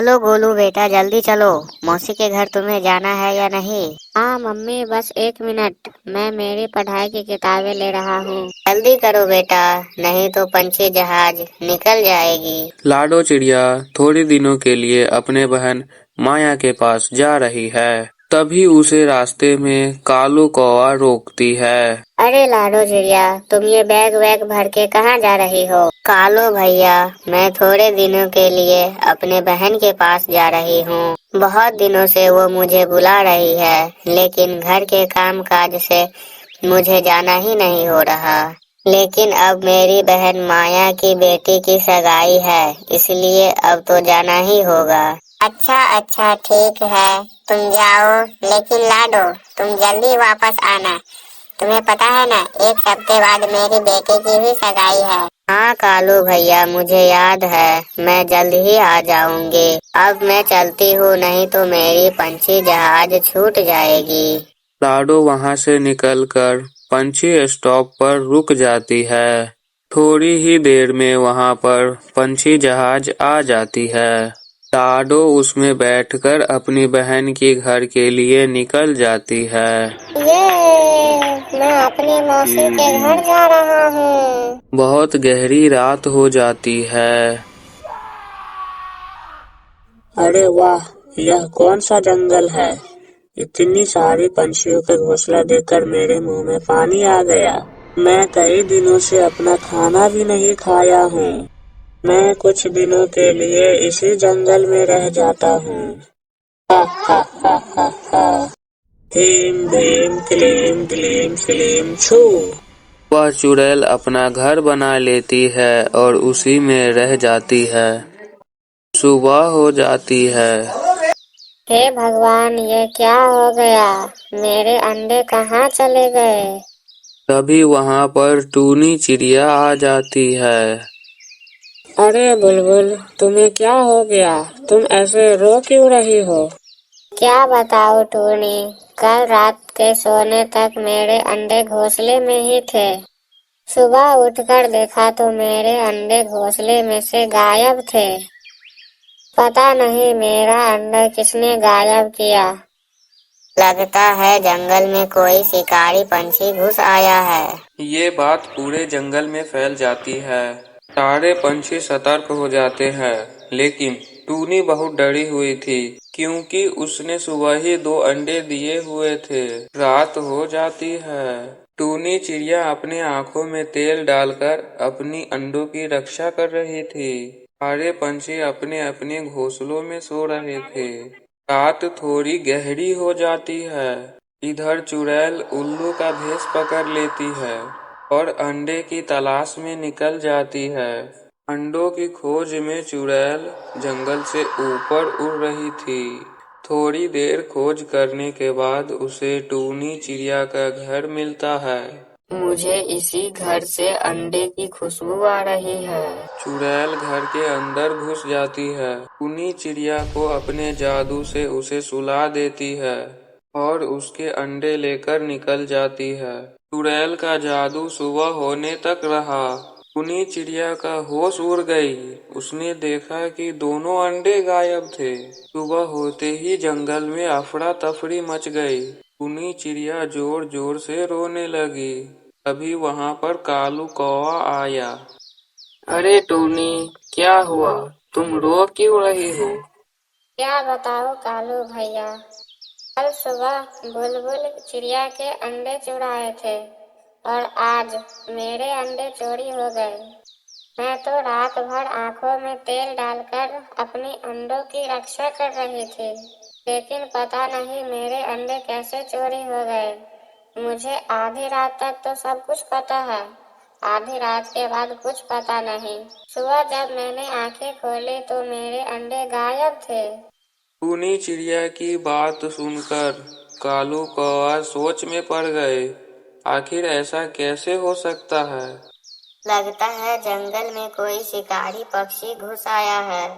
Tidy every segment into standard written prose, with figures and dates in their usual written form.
चलो गोलू बेटा जल्दी चलो। मौसी के घर तुम्हें जाना है या नहीं? हाँ मम्मी बस 1 मिनट, मैं मेरी पढ़ाई की किताबें ले रहा हूँ। जल्दी करो बेटा, नहीं तो पंछी जहाज निकल जाएगी। लाडो चिड़िया थोड़े दिनों के लिए अपने बहन माया के पास जा रही है। तभी उसे रास्ते में कालू कौवा रोकती है। अरे लाडो चिड़िया, तुम ये बैग वैग भर के कहाँ जा रही हो? कालो भैया, मैं थोड़े दिनों के लिए अपने बहन के पास जा रही हूँ। बहुत दिनों से वो मुझे बुला रही है, लेकिन घर के काम काज से मुझे जाना ही नहीं हो रहा। लेकिन अब मेरी बहन माया की बेटी की सगाई है, इसलिए अब तो जाना ही होगा। अच्छा अच्छा ठीक है, तुम जाओ, लेकिन लाडो तुम जल्दी वापस आना। तुम्हें पता है ना, 1 हफ्ते बाद मेरी बेटी की भी सगाई है। हाँ कालू भैया, मुझे याद है, मैं जल्द ही आ जाऊंगी। अब मैं चलती हूँ, नहीं तो मेरी पंछी जहाज छूट जाएगी। लाडो वहां से निकलकर पंछी स्टॉप पर रुक जाती है। थोड़ी ही देर में वहां पर पंछी जहाज आ जाती है। लाडो उसमें बैठकर अपनी बहन के घर के लिए निकल जाती है। मैं अपनी मौसी के घर जा रहा हूँ। बहुत गहरी रात हो जाती है। अरे वाह, यह कौन सा जंगल है? इतनी सारी पंछियों का घोंसला देखकर मेरे मुंह में पानी आ गया। मैं कई दिनों से अपना खाना भी नहीं खाया हूँ। मैं कुछ दिनों के लिए इसी जंगल में रह जाता हूँ। हा हा हा हा हा। हीम भीम क्लीम ग्लीम स्लीम छू। वह चुड़ैल अपना घर बना लेती है और उसी में रह जाती है। सुबह हो जाती है। हे भगवान, ये क्या हो गया? मेरे अंडे कहाँ चले गए? तभी वहां पर टूनी चिड़िया आ जाती है। अरे बुलबुल, तुम्हें क्या हो गया? तुम ऐसे रो क्यों रही हो? क्या बताओ टूनी, कल रात के सोने तक मेरे अंडे घोंसले में ही थे। सुबह उठकर देखा तो मेरे अंडे घोंसले में से गायब थे। पता नहीं मेरा अंडा किसने गायब किया। लगता है जंगल में कोई शिकारी पंछी घुस आया है। ये बात पूरे जंगल में फैल जाती है। सारे पंछी सतर्क हो जाते हैं, लेकिन टूनी बहुत डरी हुई थी, क्योंकि उसने सुबह ही 2 अंडे दिए हुए थे। रात हो जाती है। टूनी चिड़िया अपने आँखों में तेल डालकर अपनी अंडों की रक्षा कर रही थी। सारे पंछी अपने अपने घोंसलों में सो रहे थे। रात थोड़ी गहरी हो जाती है। इधर चुड़ैल उल्लू का भेष पकड़ लेती है और अंडे की तलाश में निकल जाती है। अंडों की खोज में चुड़ैल जंगल से ऊपर उड़ रही थी। थोड़ी देर खोज करने के बाद उसे टूनी चिड़िया का घर मिलता है। मुझे इसी घर से अंडे की खुशबू आ रही है। चुड़ैल घर के अंदर घुस जाती है। टूनी चिड़िया को अपने जादू से उसे सुला देती है और उसके अंडे लेकर निकल जाती है। चुड़ैल का जादू सुबह होने तक रहा। टूनी चिड़िया का होश उड़ गई। उसने देखा कि दोनों अंडे गायब थे। सुबह होते ही जंगल में अफरा तफरी मच गई। टूनी चिड़िया जोर जोर से रोने लगी। तभी वहां पर कालू कौवा आया। अरे टूनी, क्या हुआ? तुम रो क्यों रही हो? क्या बताओ कालू भैया, कल सुबह बुलबुल चिड़िया के अंडे चुराए थे और आज मेरे अंडे चोरी हो गए। मैं तो रात भर आंखों में तेल डालकर अपने अंडों की रक्षा कर रही थी, लेकिन पता नहीं मेरे अंडे कैसे चोरी हो गए। मुझे आधी रात तक तो सब कुछ पता है, आधी रात के बाद कुछ पता नहीं। सुबह जब मैंने आंखें खोली तो मेरे अंडे गायब थे। टूनी चिड़िया की बात सुनकर कालू कौवा सोच में पड़ गए। आखिर ऐसा कैसे हो सकता है? लगता है जंगल में कोई शिकारी पक्षी घुस आया है।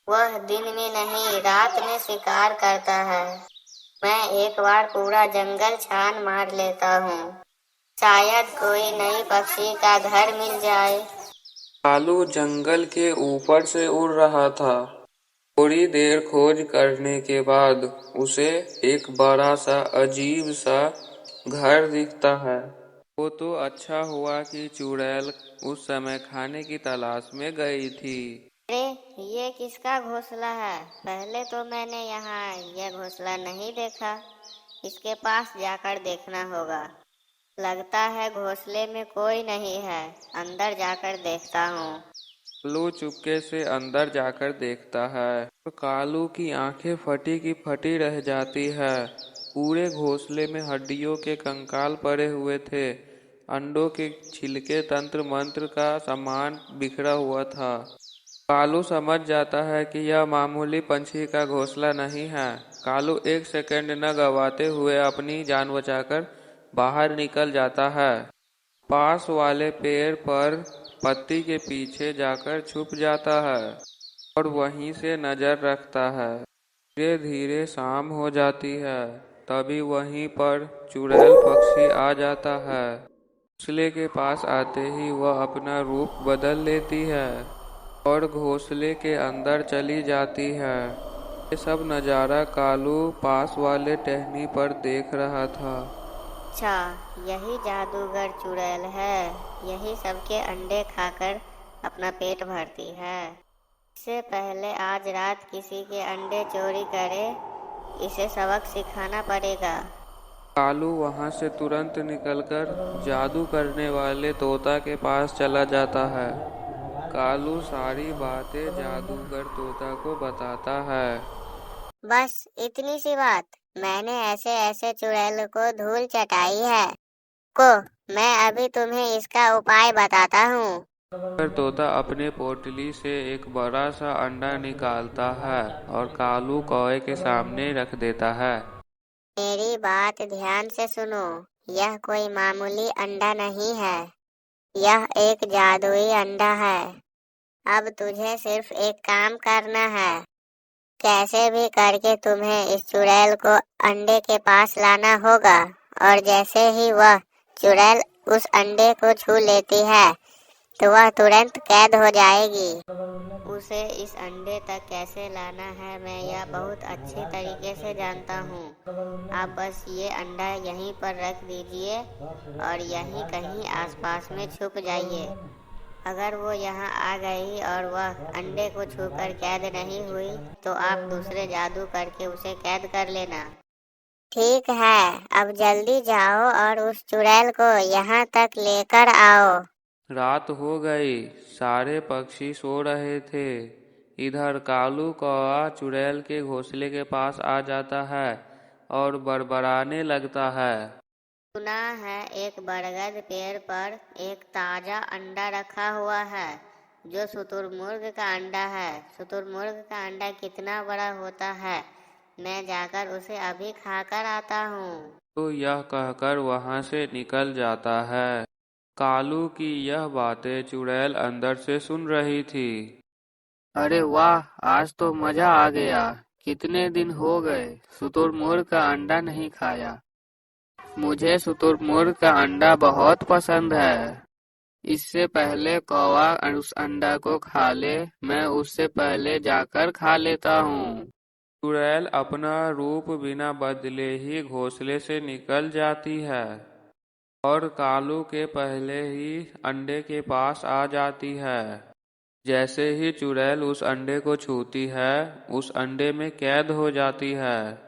वह दिन में नहीं, रात में शिकार करता है। मैं एक बार पूरा जंगल छान मार लेता हूँ, शायद कोई नई पक्षी का घर मिल जाए। कालू जंगल के ऊपर से उड़ रहा था। थोड़ी देर खोज करने के बाद उसे एक बड़ा सा अजीब सा घर दिखता है। वो तो अच्छा हुआ कि चुड़ैल उस समय खाने की तलाश में गई थी। अरे ये किसका घोंसला है? पहले तो मैंने यहाँ यह घोंसला नहीं देखा। इसके पास जाकर देखना होगा। लगता है घोंसले में कोई नहीं है। अंदर जाकर देखता हूँ। कालू चुपके से अंदर जाकर देखता है तो कालू की आंखें फटी की फटी रह जाती है। पूरे घोंसले में हड्डियों के कंकाल पड़े हुए थे। अंडों के छिलके तंत्र मंत्र का सामान बिखरा हुआ था। कालू समझ जाता है कि यह मामूली पंछी का घोंसला नहीं है। कालू एक सेकंड न गवाते हुए अपनी जान बचाकर बाहर निकल जाता है। पास वाले पेड़ पर पत्ती के पीछे जाकर छुप जाता है और वहीं से नजर रखता है। धीरे धीरे शाम हो जाती है। तभी वहीं पर चुड़ैल पक्षी आ जाता है। घोंसले के पास आते ही वह अपना रूप बदल लेती है और घोंसले के अंदर चली जाती है। ये सब नज़ारा कालू पास वाले टहनी पर देख रहा था। अच्छा, यही जादूगर चुड़ैल है। यही सबके अंडे खाकर अपना पेट भरती है। इससे पहले आज रात किसी के अंडे चोरी करे, इसे सबक सिखाना पड़ेगा। कालू वहां से तुरंत निकलकर जादू करने वाले तोता के पास चला जाता है। कालू सारी बातें जादूगर तोता को बताता है। बस इतनी सी बात? मैंने ऐसे ऐसे चुड़ैल को धूल चटाई है को मैं अभी तुम्हें इसका उपाय बताता हूँ। फिर तोता अपने पोटली से एक बड़ा सा अंडा निकालता है और कालू कौवे के सामने रख देता है। मेरी बात ध्यान से सुनो। यह कोई मामूली अंडा नहीं है। यह एक जादुई अंडा है। अब तुझे सिर्फ एक काम करना है। कैसे भी करके तुम्हें इस चुड़ैल को अंडे के पास लाना होगा और जैसे ही वह चुड़ैल उस अंडे को छू लेती है तो वह तुरंत कैद हो जाएगी। उसे इस अंडे तक कैसे लाना है मैं यह बहुत अच्छी तरीके से जानता हूँ। आप बस ये अंडा यहीं पर रख दीजिए और यहीं कहीं आसपास में छुप जाइए। अगर वो यहाँ आ गई और वह अंडे को छूकर कैद नहीं हुई तो आप दूसरे जादू करके उसे कैद कर लेना। ठीक है, अब जल्दी जाओ और उस चुड़ैल को यहाँ तक लेकर आओ। रात हो गई। सारे पक्षी सो रहे थे। इधर कालू कौवा चुड़ैल के घोंसले के पास आ जाता है और बड़बड़ाने लगता है। सुना है एक बरगद पेड़ पर एक ताजा अंडा रखा हुआ है जो शुतुरमुर्ग का अंडा है। शुतुरमुर्ग का अंडा कितना बड़ा होता है, मैं जाकर उसे अभी खाकर आता हूँ। तो यह कहकर वहां से निकल जाता है। कालू की यह बातें चुड़ैल अंदर से सुन रही थी। अरे वाह, आज तो मजा आ गया। कितने दिन हो गए शुतुरमुर्ग का अंडा नहीं खाया। मुझे शुतुरमुर्ग का अंडा बहुत पसंद है। इससे पहले कौवा उस अंडा को खा ले, मैं उससे पहले जाकर खा लेता हूँ। चुड़ैल अपना रूप बिना बदले ही घोंसले से निकल जाती है और कालू के पहले ही अंडे के पास आ जाती है। जैसे ही चुड़ैल उस अंडे को छूती है, उस अंडे में कैद हो जाती है।